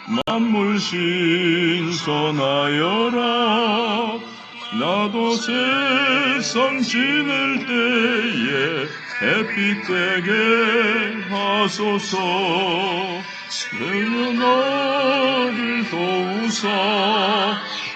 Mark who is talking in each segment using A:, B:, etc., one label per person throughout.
A: 만물 신선하여라. 나도 세상 지낼 때에 햇빛 되게 하소서. 내려 나를 도우사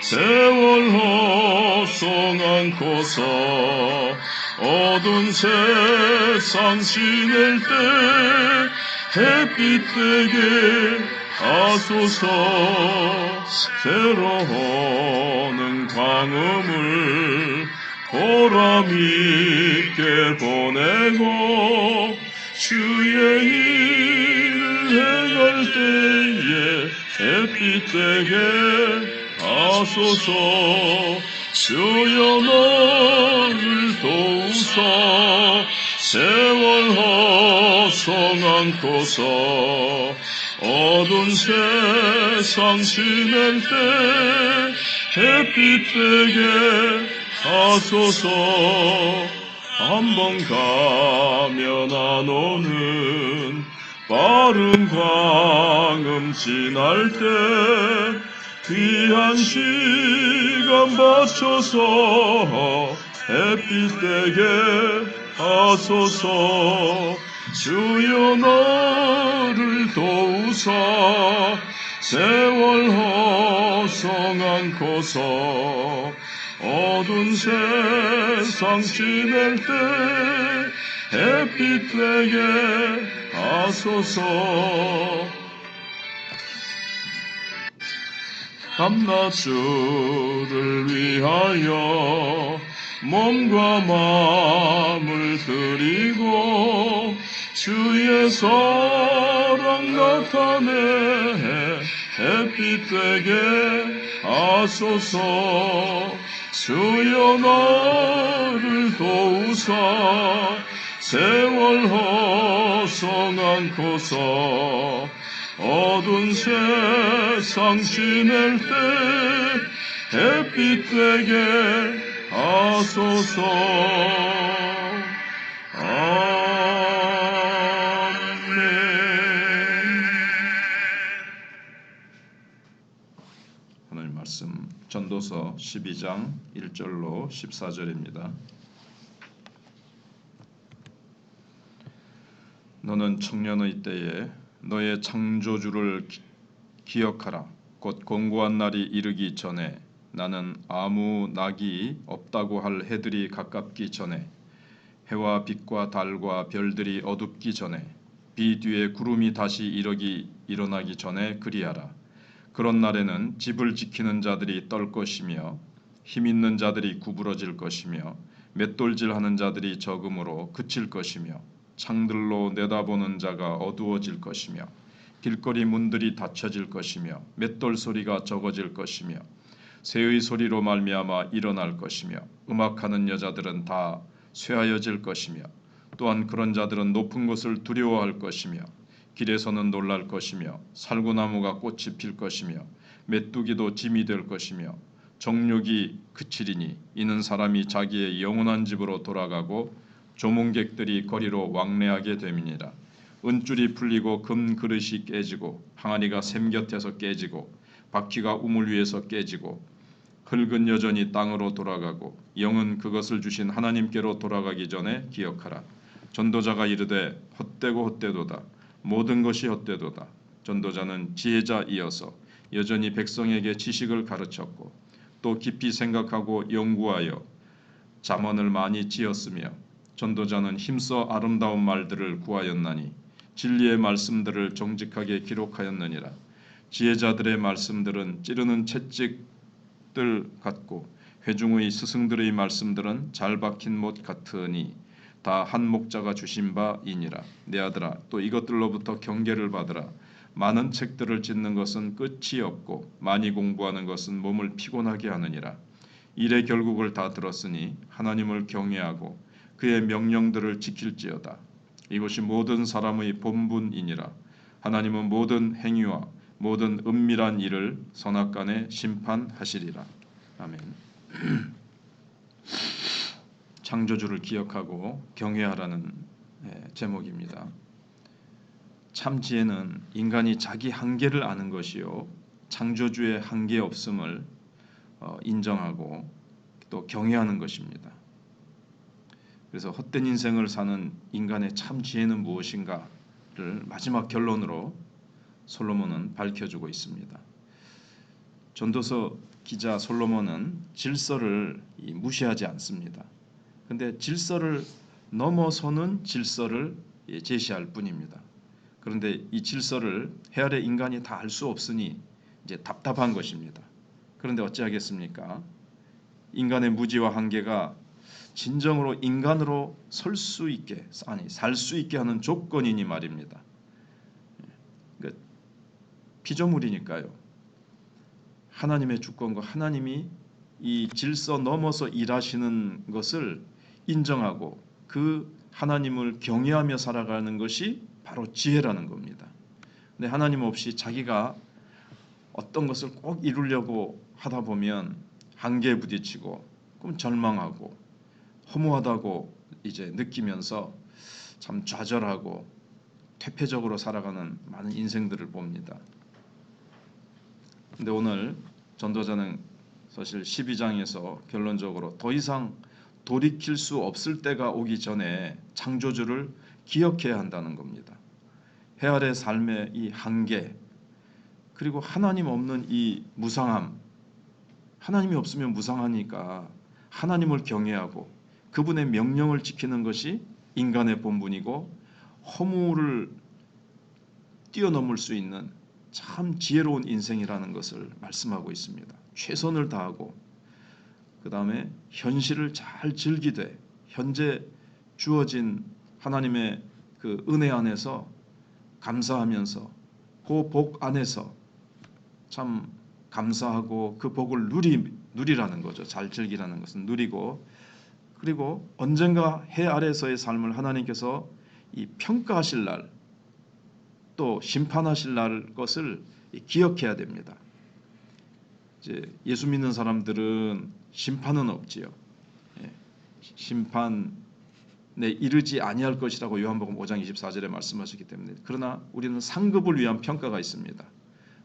A: 세월 허송 않고서 어두운 세상 지낼 때 햇빛 되게 하소서. 새로우는 광음을 보람있게 보내고 주의 일을 행할 때에 햇빛 되게 하소서. 주여 나를 도우사 세월 허송 않고서 어두운 세상 지낼 때 햇빛 되게 하소서. 한번 가면 안 오는 빠른 광음 지날 때 귀한 시간 바쳐서 햇빛 되게 하소서. 주여 나를 도우사 세월 허송 않고서 어두운 세상 지낼 때 햇빛 되게 하소서. 밤낮주를 위하여 몸과 마음을 드리고 주의 사랑 나타내 햇빛 되게 하소서. 주여 나를 도우사 세월 허송 않고서 어두운 세상 지낼 때 햇빛 되게 하소서. 아멘. 하나님 말씀 전도서 12장 1절로 14절입니다. 너는 청년의 때에 너의 창조주를 기억하라. 곧 공고한 날이 이르기 전에 나는 아무 낙이 없다고 할 해들이 가깝기 전에 해와 빛과 달과 별들이 어둡기 전에 비 뒤에 구름이 다시 일어나기 전에 그리하라. 그런 날에는 집을 지키는 자들이 떨 것이며 힘 있는 자들이 구부러질 것이며 맷돌질하는 자들이 적음으로 그칠 것이며 창들로 내다보는 자가 어두워질 것이며 길거리 문들이 닫혀질 것이며 맷돌 소리가 적어질 것이며 새의 소리로 말미암아 일어날 것이며 음악하는 여자들은 다 쇠하여질 것이며 또한 그런 자들은 높은 곳을 두려워할 것이며 길에서는 놀랄 것이며 살구나무가 꽃이 필 것이며 메뚜기도 짐이 될 것이며 정욕이 그치리니 이는 사람이 자기의 영원한 집으로 돌아가고 조문객들이 거리로 왕래하게 됨이니라. 은줄이 풀리고 금 그릇이 깨지고 항아리가 샘 곁에서 깨지고 바퀴가 우물 위에서 깨지고 흙은 여전히 땅으로 돌아가고 영은 그것을 주신 하나님께로 돌아가기 전에 기억하라. 전도자가 이르되 헛되고 헛되도다. 모든 것이 헛되도다. 전도자는 지혜자이어서 여전히 백성에게 지식을 가르쳤고 또 깊이 생각하고 연구하여 잠언을 많이 지었으며 전도자는 힘써 아름다운 말들을 구하였나니 진리의 말씀들을 정직하게 기록하였느니라. 지혜자들의 말씀들은 찌르는 채찍들 같고 회중의 스승들의 말씀들은 잘 박힌 못 같으니 다 한 목자가 주신 바이니라. 내 아들아, 또 이것들로부터 경계를 받으라. 많은 책들을 짓는 것은 끝이 없고 많이 공부하는 것은 몸을 피곤하게 하느니라. 일의 결국을 다 들었으니 하나님을 경외하고 그의 명령들을 지킬지어다. 이것이 모든 사람의 본분이니라. 하나님은 모든 행위와 모든 은밀한 일을 선악간에 심판하시리라. 아멘. 창조주를 기억하고 경외하라는 제목입니다. 참 지혜는 인간이 자기 한계를 아는 것이요 창조주의 한계 없음을 인정하고 또 경외하는 것입니다. 그래서 헛된 인생을 사는 인간의 참 지혜는 무엇인가를 마지막 결론으로 솔로몬은 밝혀주고 있습니다. 전도서 기자 솔로몬은 질서를 무시하지 않습니다. 근데 질서를 넘어서는 질서를 제시할 뿐입니다. 그런데 이 질서를 헤아려 인간이 다 알 수 없으니 이제 답답한 것입니다. 그런데 어찌하겠습니까? 인간의 무지와 한계가 진정으로 인간으로 설 수 있게, 살 수 있게 하는 조건이니 말입니다. 그러니까 피조물이니까요. 하나님의 주권과 하나님이 이 질서 넘어서 일하시는 것을 인정하고 그 하나님을 경외하며 살아가는 것이 바로 지혜라는 겁니다. 근데 하나님 없이 자기가 어떤 것을 꼭 이루려고 하다 보면 한계에 부딪히고 그럼 절망하고 허무하다고 이제 느끼면서 참 좌절하고 퇴폐적으로 살아가는 많은 인생들을 봅니다. 근데 오늘 전도자는 사실 12장에서 결론적으로 더 이상 돌이킬 수 없을 때가 오기 전에 창조주를 기억해야 한다는 겁니다. 헤아려 삶의 이 한계, 그리고 하나님 없는 이 무상함, 하나님이 없으면 무상하니까 하나님을 경외하고 그분의 명령을 지키는 것이 인간의 본분이고 허무를 뛰어넘을 수 있는 참 지혜로운 인생이라는 것을 말씀하고 있습니다. 최선을 다하고 그 다음에 현실을 잘 즐기되 현재 주어진 하나님의 그 은혜 안에서 감사하면서 그 복 안에서 참 감사하고 그 복을 누리라는 거죠. 잘 즐기라는 것은 누리고, 그리고 언젠가 해 아래서의 삶을 하나님께서 이 평가하실 날, 또 심판하실 날 것을 기억해야 됩니다. 이제 예수 믿는 사람들은 심판은 없지요. 심판에 이르지 아니할 것이라고 요한복음 5장 24절에 말씀하셨기 때문에, 그러나 우리는 상급을 위한 평가가 있습니다.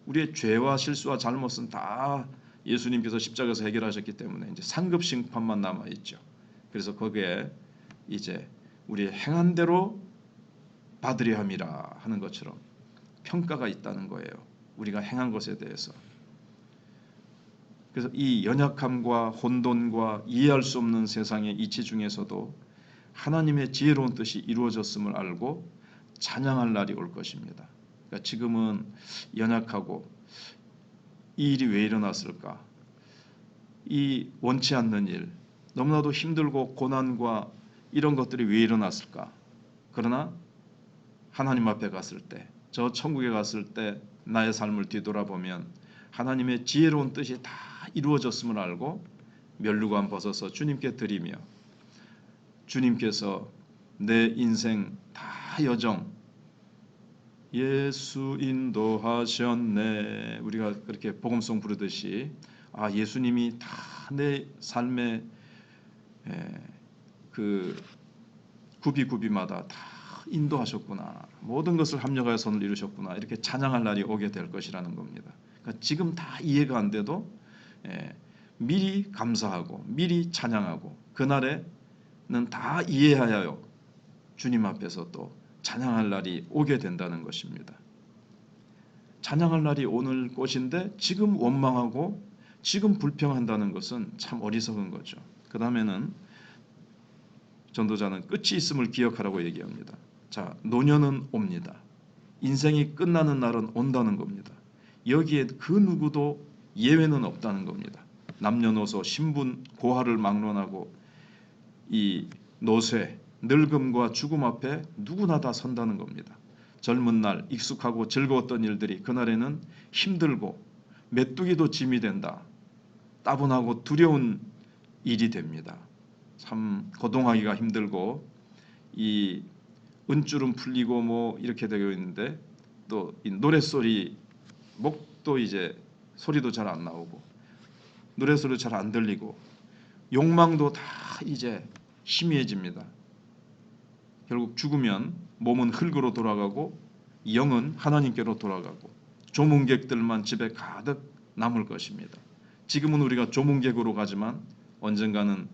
A: 우리의 죄와 실수와 잘못은 다 예수님께서 십자가에서 해결하셨기 때문에 이제 상급 심판만 남아 있죠. 그래서 거기에 이제 우리의 행한 대로 받으려 함이라 하는 것처럼 평가가 있다는 거예요. 우리가 행한 것에 대해서. 그래서 이 연약함과 혼돈과 이해할 수 없는 세상의 이치 중에서도 하나님의 지혜로운 뜻이 이루어졌음을 알고 찬양할 날이 올 것입니다. 그러니까 지금은 연약하고 이 일이 왜 일어났을까? 이 원치 않는 일, 너무나도 힘들고 고난과 이런 것들이 왜 일어났을까? 그러나 하나님 앞에 갔을 때, 저 천국에 갔을 때 나의 삶을 뒤돌아보면 하나님의 지혜로운 뜻이 다 이루어졌음을 알고 면류관 벗어서 주님께 드리며, 주님께서 내 인생 다 여정 예수 인도하셨네, 우리가 그렇게 복음송 부르듯이 예수님이 다 내 삶의 그 구비구비마다 다 인도하셨구나, 모든 것을 합력하여 선을 이루셨구나, 이렇게 찬양할 날이 오게 될 것이라는 겁니다. 그러니까 지금 다 이해가 안 돼도 미리 감사하고 미리 찬양하고 그날에는 다 이해하여 주님 앞에서 또 찬양할 날이 오게 된다는 것입니다. 찬양할 날이 오늘 것인데 지금 원망하고 지금 불평한다는 것은 참 어리석은 거죠. 그 다음에는 전도자는 끝이 있음을 기억하라고 얘기합니다. 자, 노년은 옵니다. 인생이 끝나는 날은 온다는 겁니다. 여기에 그 누구도 예외는 없다는 겁니다. 남녀노소, 신분, 고하를 막론하고 이 노쇠, 늙음과 죽음 앞에 누구나 다 선다는 겁니다. 젊은 날 익숙하고 즐거웠던 일들이 그날에는 힘들고 메뚜기도 짐이 된다, 따분하고 두려운 일이 됩니다. 참 거동하기가 힘들고 이 은줄은 풀리고 뭐 이렇게 되어 있는데 또 이 노랫소리, 목도 이제 소리도 잘 안 나오고 노랫소리도 잘 안 들리고 욕망도 다 이제 희미해집니다. 결국 죽으면 몸은 흙으로 돌아가고 영은 하나님께로 돌아가고 조문객들만 집에 가득 남을 것입니다. 지금은 우리가 조문객으로 가지만 언젠가는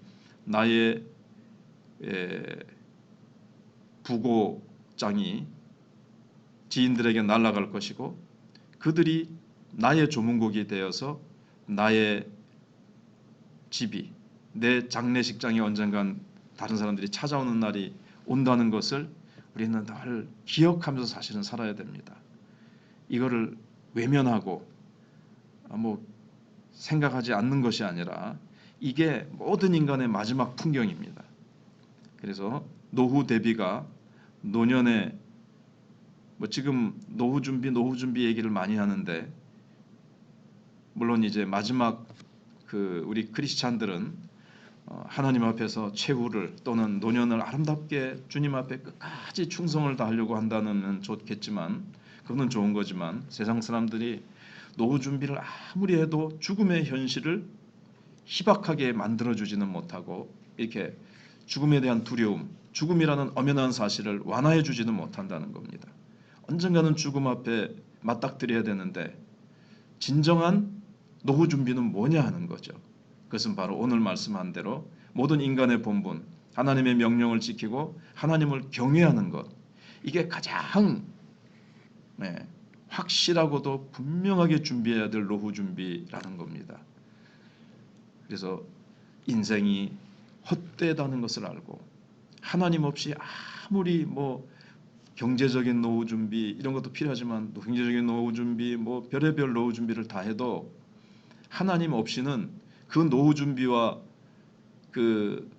A: 나의 부고장이 지인들에게 날아갈 것이고 그들이 나의 조문국이 되어서 나의 집이 내 장례식장에 언젠간 다른 사람들이 찾아오는 날이 온다는 것을 우리는 늘 기억하면서 사실은 살아야 됩니다. 이거를 외면하고 생각하지 않는 것이 아니라 이게 모든 인간의 마지막 풍경입니다. 그래서 노후 대비가 노년에 지금 노후 준비 얘기를 많이 하는데 물론 이제 마지막 우리 크리스찬들은 하나님 앞에서 최후를 또는 노년을 아름답게 주님 앞에 끝까지 충성을 다하려고 한다는 좋겠지만 그거는 좋은 거지만 세상 사람들이 노후 준비를 아무리 해도 죽음의 현실을 희박하게 만들어주지는 못하고 이렇게 죽음에 대한 두려움, 죽음이라는 엄연한 사실을 완화해주지는 못한다는 겁니다. 언젠가는 죽음 앞에 맞닥뜨려야 되는데 진정한 노후 준비는 뭐냐 하는 거죠. 그것은 바로 오늘 말씀한 대로 모든 인간의 본분, 하나님의 명령을 지키고 하나님을 경외하는 것. 이게 가장 확실하고도 분명하게 준비해야 될 노후 준비라는 겁니다. 그래서 인생이 헛되다는 것을 알고 하나님 없이 아무리 경제적인 노후 준비 이런 것도 필요하지만 경제적인 노후 준비 별의별 노후 준비를 다 해도 하나님 없이는 그 노후 준비와 그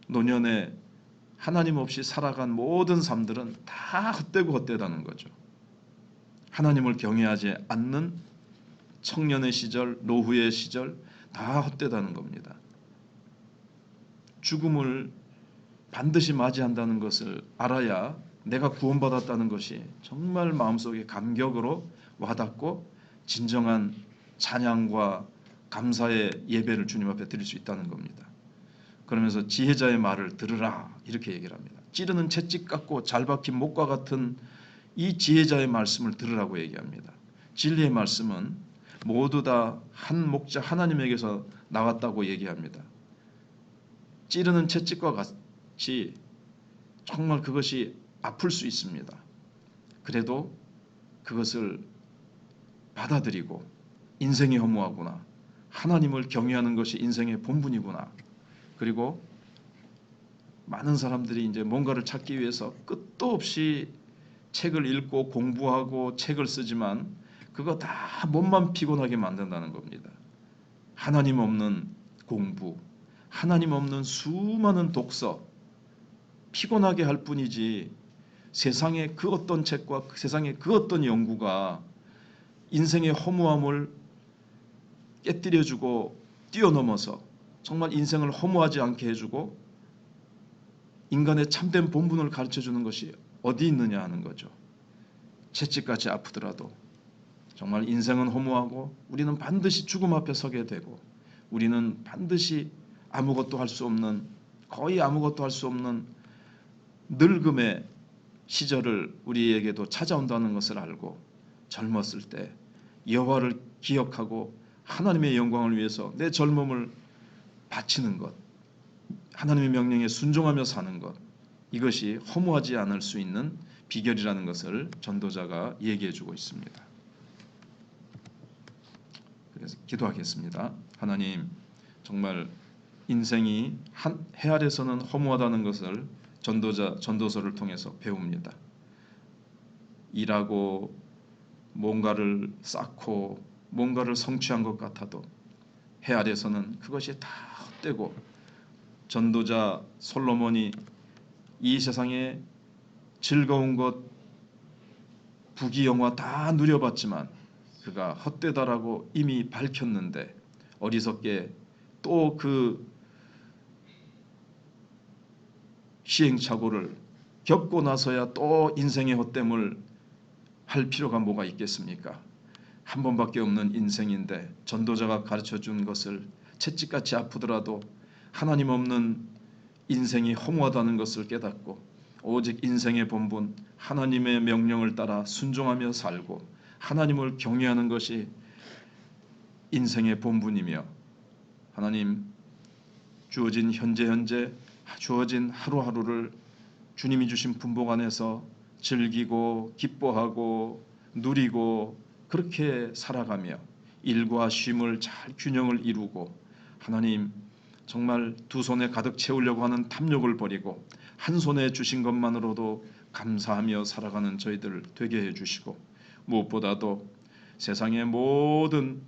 A: 노년에 하나님 없이 살아간 모든 삶들은 다 헛되고 헛되다는 거죠. 하나님을 경외하지 않는 청년의 시절, 노후의 시절 다 헛되다는 겁니다. 죽음을 반드시 맞이한다는 것을 알아야 내가 구원받았다는 것이 정말 마음속에 감격으로 와닿고 진정한 찬양과 감사의 예배를 주님 앞에 드릴 수 있다는 겁니다. 그러면서 지혜자의 말을 들으라 이렇게 얘기를 합니다. 찌르는 채찍 같고 잘 박힌 목과 같은 이 지혜자의 말씀을 들으라고 얘기합니다. 진리의 말씀은 모두 다 한 목자 하나님에게서 나왔다고 얘기합니다. 찌르는 채찍과 같이 정말 그것이 아플 수 있습니다. 그래도 그것을 받아들이고 인생이 허무하구나. 하나님을 경외하는 것이 인생의 본분이구나. 그리고 많은 사람들이 이제 뭔가를 찾기 위해서 끝도 없이 책을 읽고 공부하고 책을 쓰지만 그거 다 몸만 피곤하게 만든다는 겁니다. 하나님 없는 공부, 하나님 없는 수많은 독서, 피곤하게 할 뿐이지 세상의 그 어떤 책과 세상의 그 어떤 연구가 인생의 허무함을 깨뜨려주고 뛰어넘어서 정말 인생을 허무하지 않게 해주고 인간의 참된 본분을 가르쳐주는 것이 어디 있느냐 하는 거죠. 채찍같이 아프더라도 정말 인생은 허무하고 우리는 반드시 죽음 앞에 서게 되고 우리는 반드시 아무것도 할 수 없는 거의 아무것도 할 수 없는 늙음의 시절을 우리에게도 찾아온다는 것을 알고 젊었을 때 여호와를 기억하고 하나님의 영광을 위해서 내 젊음을 바치는 것, 하나님의 명령에 순종하며 사는 것, 이것이 허무하지 않을 수 있는 비결이라는 것을 전도자가 얘기해주고 있습니다. 그래서 기도하겠습니다. 하나님, 정말 인생이 해 아래서는 허무하다는 것을 전도서를 통해서 배웁니다. 일하고 뭔가를 쌓고 뭔가를 성취한 것 같아도 해 아래서는 그것이 다 헛되고 전도자 솔로몬이 이 세상에 즐거운 것, 부귀영화 다 누려봤지만 그가 헛되다라고 이미 밝혔는데 어리석게 또 그 시행착오를 겪고 나서야 또 인생의 헛됨을 할 필요가 뭐가 있겠습니까? 한 번밖에 없는 인생인데 전도자가 가르쳐준 것을 채찍같이 아프더라도 하나님 없는 인생이 허무하다는 것을 깨닫고 오직 인생의 본분 하나님의 명령을 따라 순종하며 살고 하나님을 경외하는 것이 인생의 본분이며 하나님 주어진 현재 주어진 하루하루를 주님이 주신 분복 안에서 즐기고 기뻐하고 누리고 그렇게 살아가며 일과 쉼을 잘 균형을 이루고 하나님 정말 두 손에 가득 채우려고 하는 탐욕을 버리고 한 손에 주신 것만으로도 감사하며 살아가는 저희들 되게 해주시고 무엇보다도 세상의 모든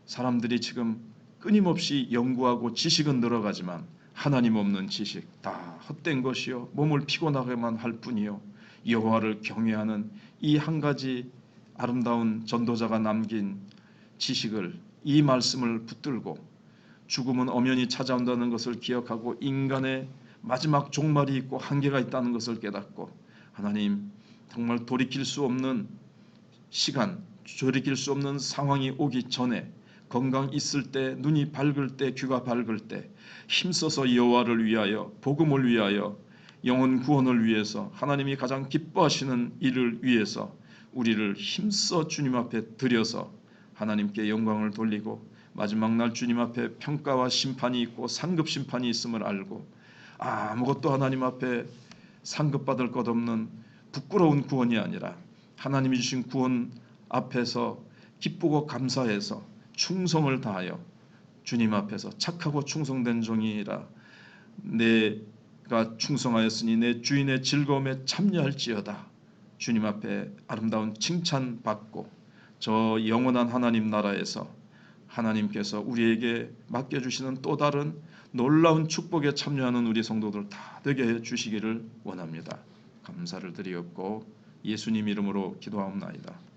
A: 사람들이 지금 끊임없이 연구하고 지식은 늘어가지만 하나님 없는 지식 다 헛된 것이요 몸을 피곤하게만 할 뿐이요 여호와를 경외하는 이 한 가지 아름다운 전도자가 남긴 지식을 이 말씀을 붙들고 죽음은 엄연히 찾아온다는 것을 기억하고 인간의 마지막 종말이 있고 한계가 있다는 것을 깨닫고 하나님 정말 돌이킬 수 없는 시간 돌이킬 수 없는 상황이 오기 전에 건강 있을 때 눈이 밝을 때 귀가 밝을 때 힘써서 여호와를 위하여 복음을 위하여 영혼 구원을 위해서 하나님이 가장 기뻐하시는 일을 위해서 우리를 힘써 주님 앞에 드려서 하나님께 영광을 돌리고 마지막 날 주님 앞에 평가와 심판이 있고 상급 심판이 있음을 알고 아무것도 하나님 앞에 상급받을 것 없는 부끄러운 구원이 아니라 하나님이 주신 구원 앞에서 기쁘고 감사해서 충성을 다하여 주님 앞에서 착하고 충성된 종이라 내가 충성하였으니 내 주인의 즐거움에 참여할지어다. 주님 앞에 아름다운 칭찬받고 저 영원한 하나님 나라에서 하나님께서 우리에게 맡겨주시는 또 다른 놀라운 축복에 참여하는 우리 성도들 다 되게 해주시기를 원합니다. 감사를 드리옵고 예수님 이름으로 기도하옵나이다.